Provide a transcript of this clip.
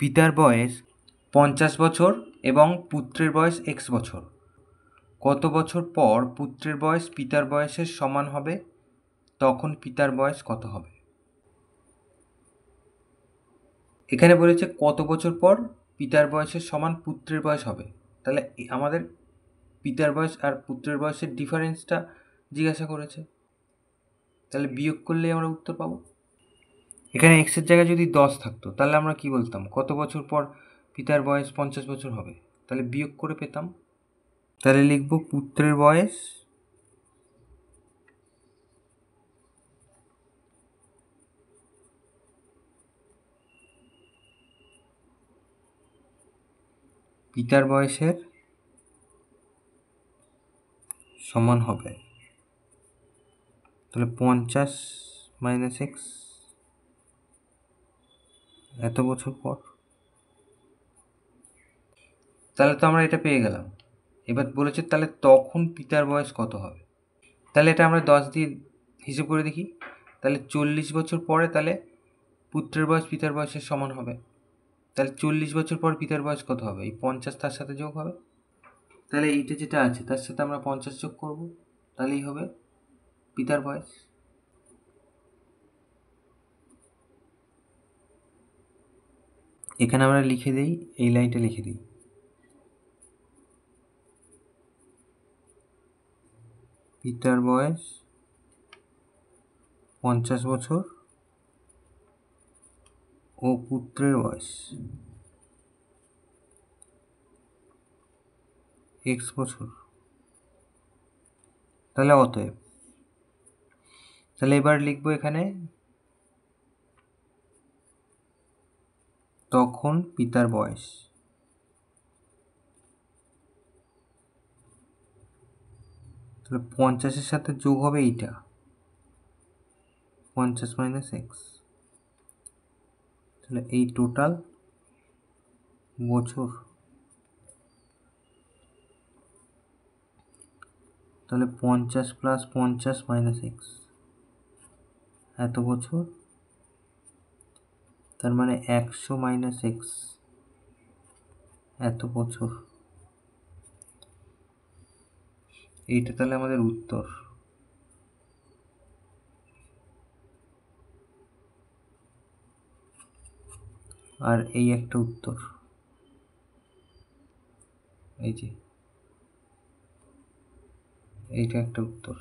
পিতার বয়স 50 বছর এবং পুত্রের বয়স x বছর। কত বছর পর পুত্রের বয়স পিতার বয়সের সমান হবে, তখন পিতার বয়স কত হবে? এখানে বলেছে কত বছর পর পিতার বয়সের সমান পুত্রের বয়স হবে। তাহলে আমাদের পিতার বয়স আর পুত্রের বয়সের ডিফারেন্সটা জিজ্ঞাসা করেছে, তাহলে বিয়োগ করলেই আমরা উত্তর পাবো। এখানে এক্সের জায়গায় যদি 10 থাকতো তাহলে আমরা কি বলতাম, কত বছর পর পিতার বয়স 50 বছর হবে, তাহলে বিয়োগ করে পেতাম। তাহলে লিখব পুত্রের বয়স পিতার বয়সের সমান হবে। তাহলে 50 মাইনাস x এত বছর পর। তাহলে তো আমরা এটা পেয়ে গেলাম। এবার বলেছে তাহলে তখন পিতার বয়স কত হবে। তাহলে এটা আমরা 10 দিয়ে হিসেব করে দেখি। তাহলে 40 বছর পরে তাহলে পুত্রের বয়স পিতার বয়সের সমান হবে। তাহলে 40 বছর পর পিতার বয়স কত হবে? এই 50 তার সাথে যোগ হবে। তাহলে এইটা যেটা আছে তার সাথে আমরা 50 যোগ করব, তাহলেই হবে পিতার বয়স। এখানে আমরা লিখে দিই, এই লাইনটা লিখে দিই, পিতার বয়স 50 বছর ও পুত্রের বয়স x বছর। তাহলে অতএব, তাহলে এবার লিখবো এখানে তখন পিতার বয়স। তাহলে 50-এর সাথে যোগ হবে এইটা, 50 মাইনাস x। তাহলে এই টোটাল বছর। তাহলে 50 প্লাস 50 মাইনাস x এত বছর। তার মানে 100 মাইনাস x এত বছর। এইটা তাহলে আমাদের উত্তর। আর এই একটা উত্তর, এই যে এইটা একটা উত্তর।